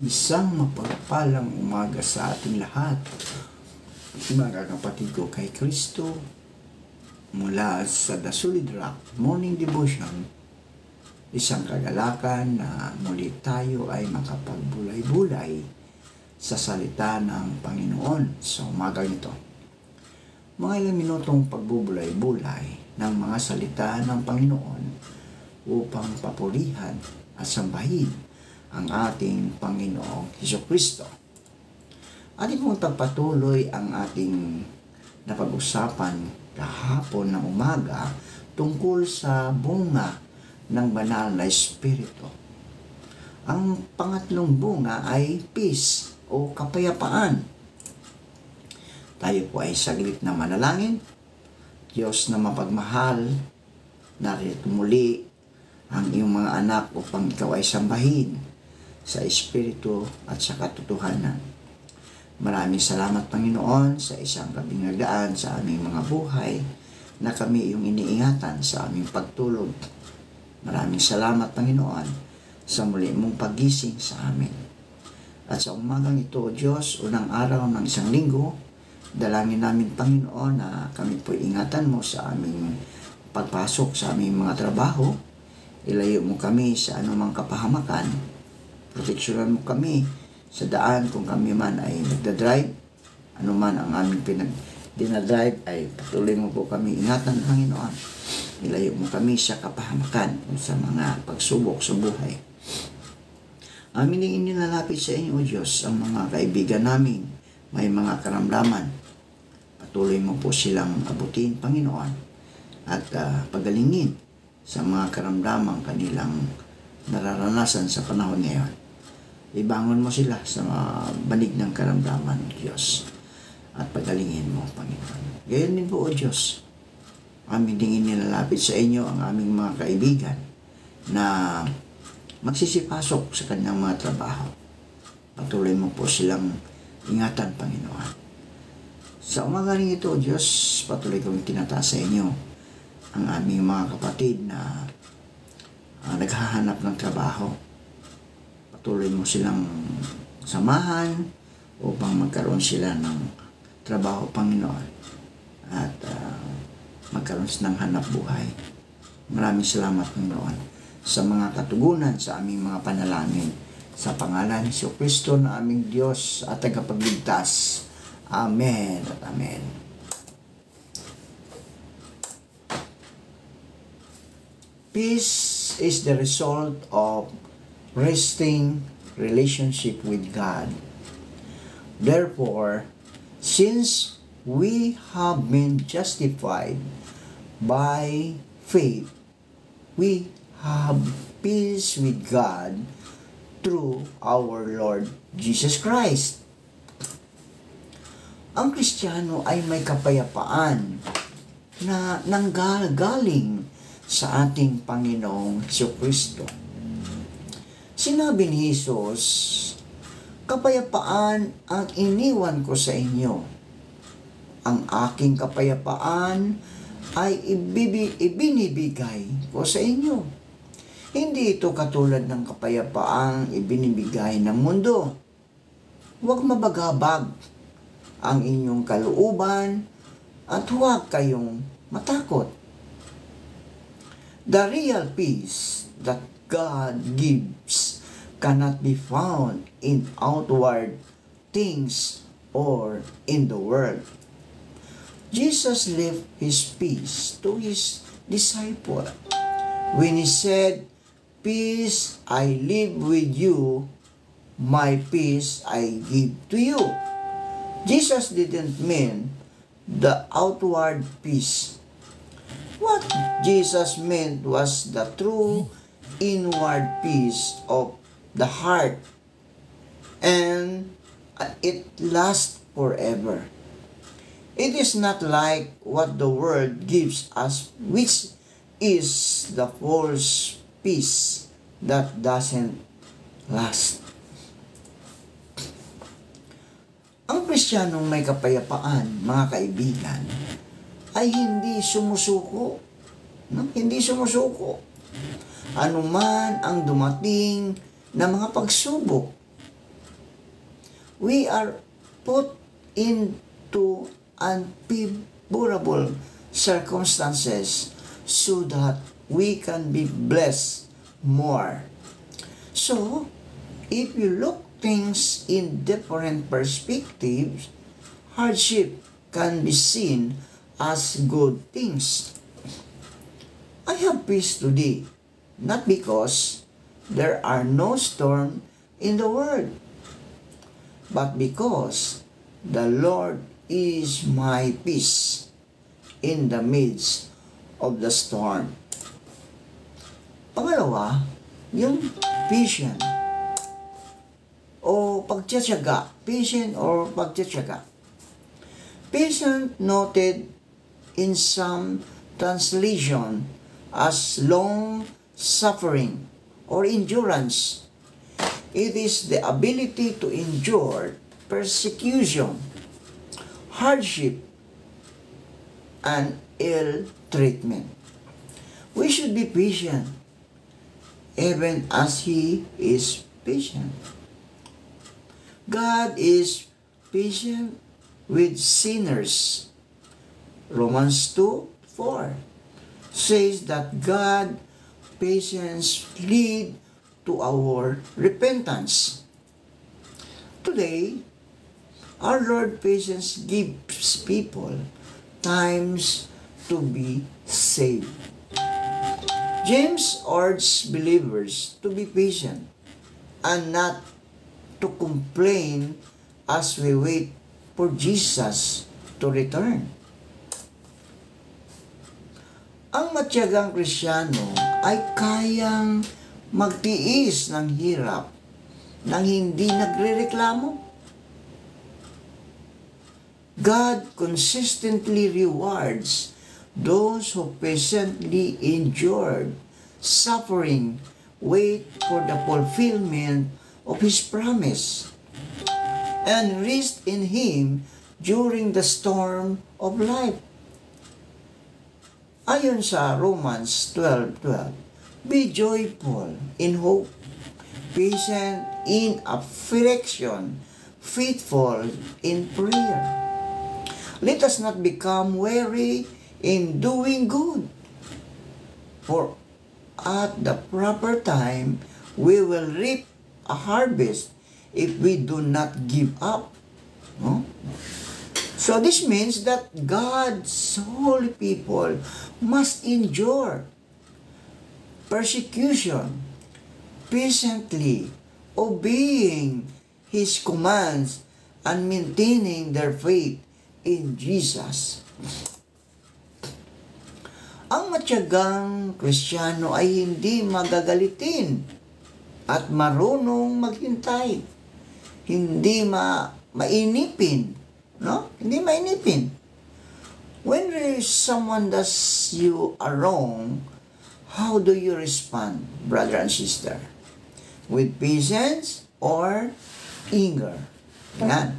Isang mapagpalang umaga sa ating lahat, mga kapatid ko kay Kristo, mula sa The Solid Rock Morning Devotion. Isang kagalakan na muli tayo ay makapagbulay-bulay sa salita ng Panginoon sa umaga nito. Mga ilang minutong pagbubulay-bulay ng mga salita ng Panginoon upang papurihan at sambahin ang ating Panginoong Hesukristo. Ating mong pagpatuloy ang ating napag-usapan kahapon ng umaga tungkol sa bunga ng banal na Espiritu. Ang pangatlong bunga ay peace o kapayapaan. Tayo po ay saglit na manalangin. Diyos na mapagmahal, narito muli ang iyong mga anak upang ikaw ay sambahin sa Espiritu at sa katotohanan. Maraming salamat, Panginoon, sa isang gabing nagdaan sa aming mga buhay na kami iyong iniingatan sa aming pagtulog. Maraming salamat, Panginoon, sa muli mong pagising sa amin. At sa umagang ito, Diyos, unang araw ng isang linggo, dalangin namin, Panginoon, na kami po ingatan mo sa aming pagpasok sa aming mga trabaho. Ilayo mo kami sa anumang kapahamakan. Proteksyonan mo kami sa daan kung kami man ay nagdadrive. Anuman ang aming dinadrive ay patuloy mo po kami ingatan, Panginoon. Ilayo mo kami sa kapahamakan sa mga pagsubok sa buhay. Amin ang inilalapit sa inyo, O Diyos, ang mga kaibigan namin may mga karamdaman. Patuloy mo po silang abutin, Panginoon, at pagalingin sa mga karamdamang kanilang nararanasan sa panahon ngayon. Ibangon mo sila sa banig ng karamdaman, Diyos, at pagalingin mo, Panginoon. Gayon din po, O Diyos, aming dingin nilalapit sa inyo ang aming mga kaibigan na magsisipasok sa kanyang mga trabaho. Patuloy mo po silang ingatan, Panginoon. Sa umaga rin ito, Diyos, patuloy kong tinataas sa inyo ang aming mga kapatid na naghahanap ng trabaho. Patuloy mo silang samahan upang magkaroon sila ng trabaho, Panginoon, at magkaroon ng hanap buhay. Maraming salamat, Panginoon, sa mga katugunan sa aming mga panalangin. Sa pangalan ni Kristo na aming Diyos at tagapagligtas. Amen at Amen. Peace is the result of resting relationship with God. Therefore, since we have been justified by faith, we have peace with God through our Lord Jesus Christ. Ang Kristiyano ay may kapayapaan na nanggagaling sa ating Panginoong Hesukristo. Sinabi ni Jesus, kapayapaan ang iniwan ko sa inyo. Ang aking kapayapaan ay ibinibigay ko sa inyo. Hindi ito katulad ng kapayapaang ibinibigay ng mundo. Huwag mabagabag ang inyong kalooban at huwag kayong matakot. The real peace that God gives cannot be found in outward things or in the world. Jesus left His peace to His disciple when He said, "Peace I leave with you, my peace I give to you." Jesus didn't mean the outward peace. What Jesus meant was the true inward peace of the heart, and it lasts forever. It is not like what the world gives us, which is the false peace that doesn't last. Ang Kristiyanong may kapayapaan, mga kaibigan, ay hindi sumusuko. Hindi sumusuko. Anuman ang dumating na mga pagsubok, we are put into unfavorable circumstances so that we can be blessed more. So, if you look things in different perspectives, hardship can be seen as good things. I have peace today, not because there are no storms in the world, but because the Lord is my peace in the midst of the storm. Pangalawa, yung patient o pagtsatsaga. Patient or pagtsatsaga. Patient noted in some translation as long suffering or endurance. It is the ability to endure persecution, hardship, and ill treatment. We should be patient, even as He is patient. God is patient with sinners. Romans 2:4 says that God patience lead to our repentance. Today, our Lord patience gives people times to be saved. James urges believers to be patient and not to complain as we wait for Jesus to return. Ang matyagang Kristiyano ay kayang magtiis ng hirap nang hindi nagrereklamo. God consistently rewards those who patiently endured suffering, wait for the fulfillment of His promise, and rest in Him during the storm of life. Ayon sa Romans 12:12, be joyful in hope, patient in affliction, faithful in prayer. Let us not become weary in doing good, for at the proper time we will reap a harvest if we do not give up. No? So this means that God's holy people must endure persecution, patiently obeying His commands and maintaining their faith in Jesus. Ang matyagang Kristiyano ay hindi magagalitin at marunong maghintay. Hindi mainipin. No? Hindi mainipin. When someone does you a wrong, how do you respond, brother and sister? With patience or anger? Yan.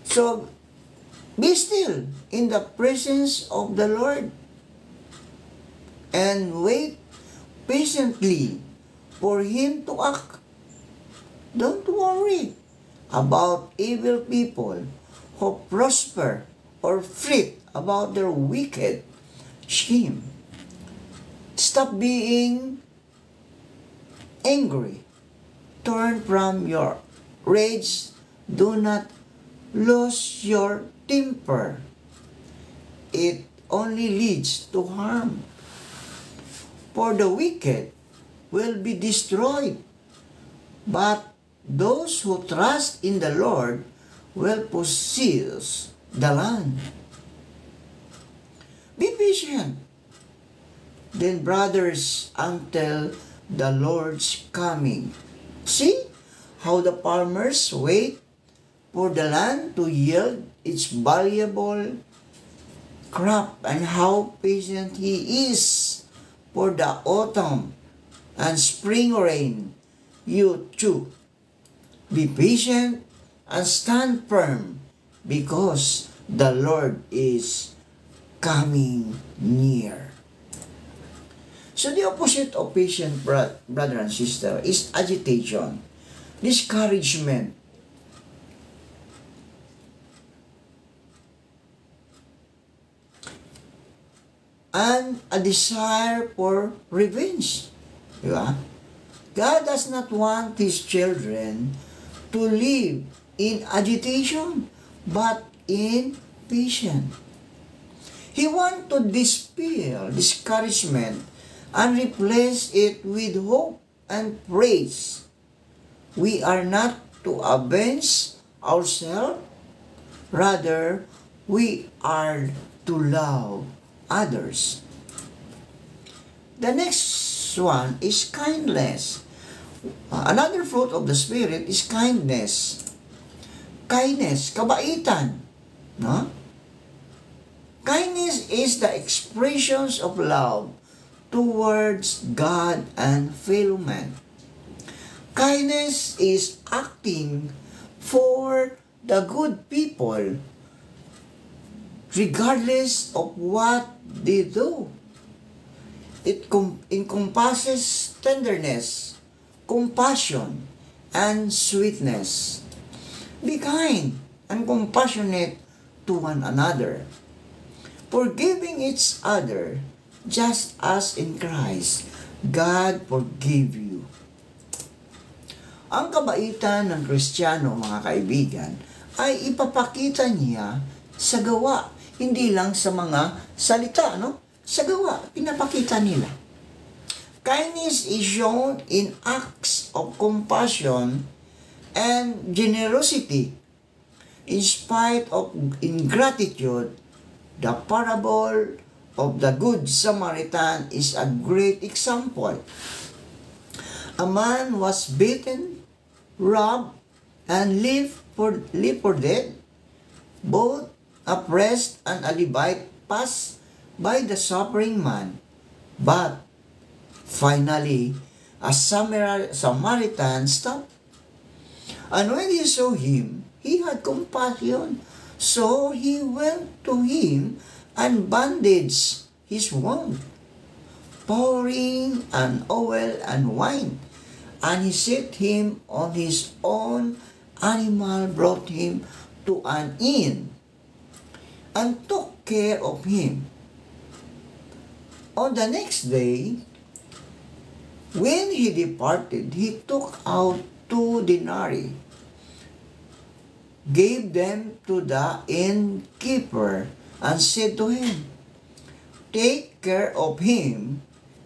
So, be still in the presence of the Lord and wait patiently for Him to act. Don't worry about evil people who prosper or fret about their wicked scheme. Stop being angry. Turn from your rage. Do not lose your temper. It only leads to harm. For the wicked will be destroyed, but those who trust in the Lord will possess the land. Be patient, then brothers, until the Lord's coming. See how the farmers wait for the land to yield its valuable crop, and how patient He is for the autumn and spring rain. You too, be patient and stand firm, because the Lord is coming near. So the opposite of patient, brother and sister, is agitation, discouragement, and a desire for revenge. Di ba? God does not want His children to live in agitation, but in patience. He wants to dispel discouragement and replace it with hope and praise. We are not to avenge ourselves, rather, we are to love others. The next one is kindness. Another fruit of the Spirit is kindness. Kindness, kabaitan. No? Kindness is the expressions of love towards God and fellow men. Kindness is acting for the good people regardless of what they do. It encompasses tenderness, compassion, and sweetness. Be kind and compassionate to one another, forgiving each other, just as in Christ, God forgave you. Ang kabaitan ng Kristiyano, mga kaibigan, ay ipapakita niya sa gawa, hindi lang sa mga salita, no? Sa gawa, pinapakita nila. Kindness is shown in acts of compassion and generosity. In spite of ingratitude, the parable of the Good Samaritan is a great example. A man was beaten, robbed, and left for dead. Both a priest and a Levite passed by the suffering man, but finally a Samaritan stopped. And when he saw him, he had compassion. So he went to him and bandaged his wound, pouring an oil and wine. And he set him on his own animal, brought him to an inn, and took care of him. On the next day, when he departed, he took out 2 denarii, gave them to the innkeeper, and said to him, "Take care of him,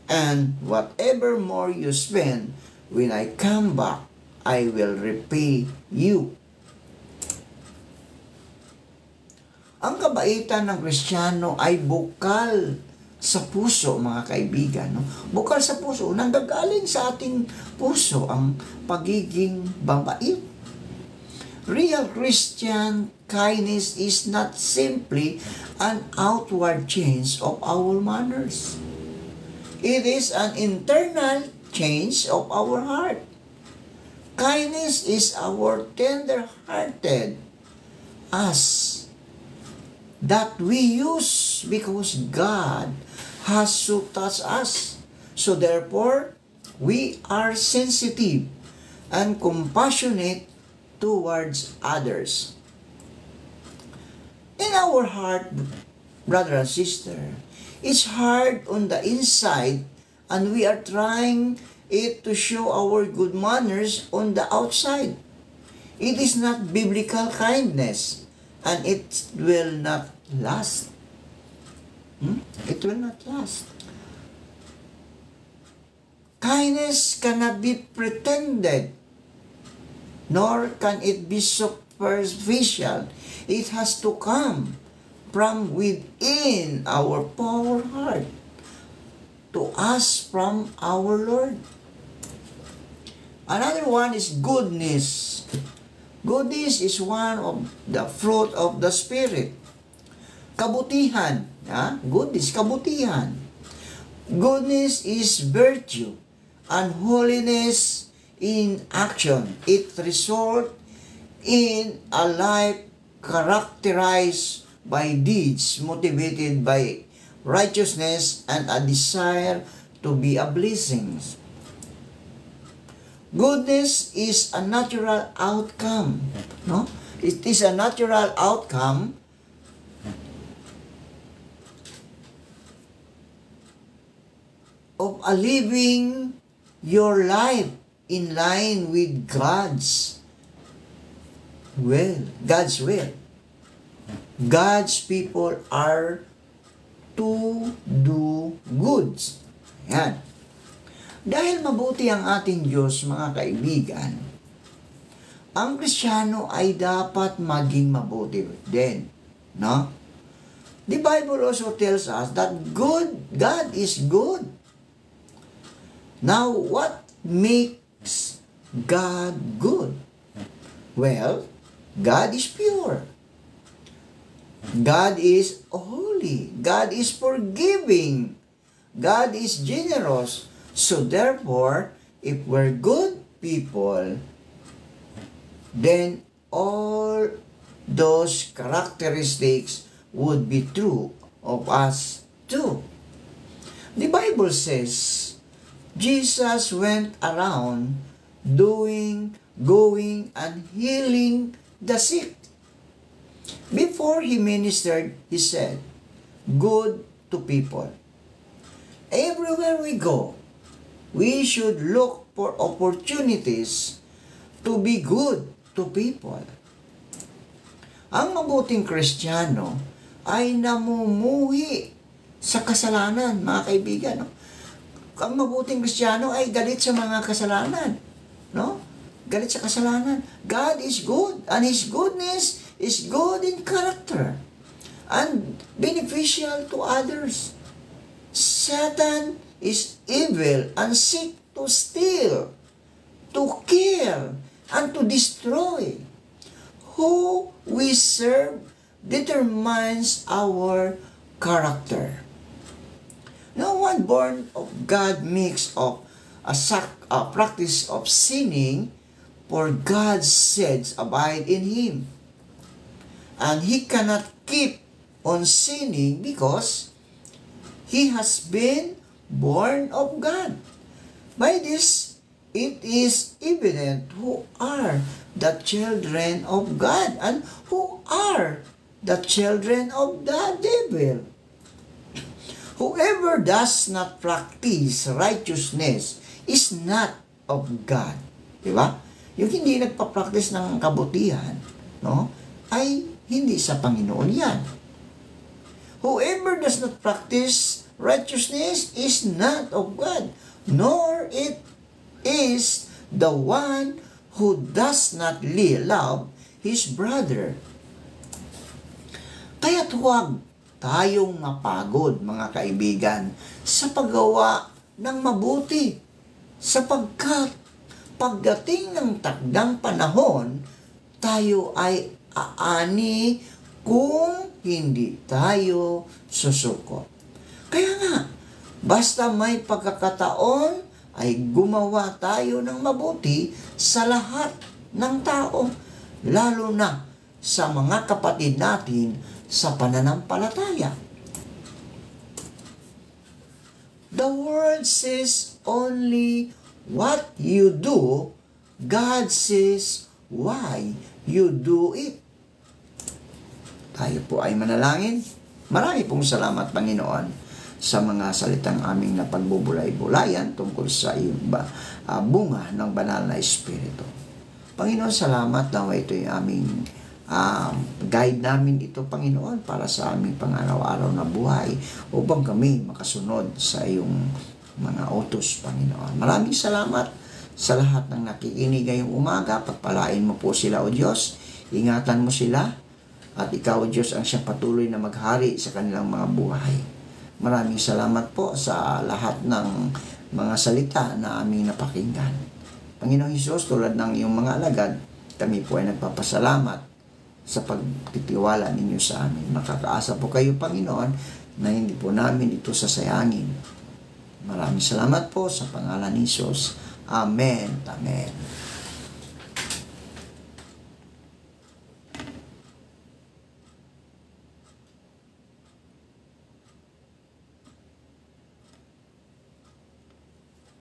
and whatever more you spend, when I come back, I will repay you." Ang kabaitan ng Kristiyano ay bukal sa puso, mga kaibigan. No? Bukal sa puso, nanggagaling sa ating puso ang pagiging babait. Real Christian kindness is not simply an outward change of our manners. It is an internal change of our heart. Kindness is our tender-hearted as that we use because God has so touched us. So therefore, we are sensitive and compassionate towards others. In our heart, brother and sister, it's hard on the inside, and we are trying it to show our good manners on the outside. It is not biblical kindness, and it will not last. It will not last. Kindness cannot be pretended, nor can it be superficial. It has to come from within our poor heart to us from our Lord. Another one is goodness. Goodness is one of the fruit of the Spirit. Kabutihan. Goodness, kabutihan. Goodness is virtue, and holiness in action. It results in a life characterized by deeds motivated by righteousness and a desire to be a blessing. Goodness is a natural outcome. No? It is a natural outcome of a living your life in line with God's will. God's will. God's people are to do goods. Yan. Dahil mabuti ang ating Diyos, mga kaibigan, ang Kristiyano ay dapat maging mabuti din. No? The Bible also tells us that God is good. Now, what makes God good? Well, God is pure. God is holy. God is forgiving. God is generous. So therefore, if we're good people, then all those characteristics would be true of us too. The Bible says, Jesus went around going and healing the sick. Before he ministered, he said, good to people. Everywhere we go, we should look for opportunities to be good to people. Ang mabuting Kristiyano ay namumuhi sa kasalanan, mga kaibigan. No? Ang mabuting Kristiyano ay galit sa mga kasalanan. No? Galit sa kasalanan. God is good, and His goodness is good in character and beneficial to others. Satan is evil and seek to steal, to kill, and to destroy. Who we serve determines our character. No one born of God makes of a practice of sinning, for God's seeds abide in him. And he cannot keep on sinning because he has been born of God. By this, it is evident who are the children of God and who are the children of the devil. Whoever does not practice righteousness is not of God. Diba? Yung hindi nagpa-practice ng kabutihan, no, ay hindi sa Panginoon yan. Whoever does not practice righteousness is not of God, nor it is the one who does not love his brother. Kaya't huwag tayong mapagod, mga kaibigan, sa paggawa ng mabuti, sapagkat pagdating ng takdang panahon, tayo ay aani kung hindi tayo susuko. Kaya nga, basta may pagkakataon, ay gumawa tayo ng mabuti sa lahat ng tao, lalo na sa mga kapatid natin sa pananampalataya. The word says only what you do, God says why you do it. Tayo po ay manalangin. Marami pong salamat, Panginoon, sa mga salitang aming napagbubulay-bulayan tungkol sa bunga ng banal na Espiritu. Panginoon, salamat na ito'y aming guide namin ito, Panginoon, para sa aming pang-araw-araw na buhay upang kami makasunod sa iyong mga utos, Panginoon. Maraming salamat sa lahat ng nakikinig ngayong umaga. Pagpalain mo po sila, O Diyos. Ingatan mo sila at ikaw, O Diyos, ang siyang patuloy na maghari sa kanilang mga buhay. Maraming salamat po sa lahat ng mga salita na aming napakinggan. Panginoong Hesus, tulad ng iyong mga alagad, kami po ay nagpapasalamat sa pagtitiwala ninyo sa amin. Makakaasa po kayo, Panginoon, na hindi po namin ito sasayangin. Maraming salamat po sa pangalan ni Hesus. Amen. Amen.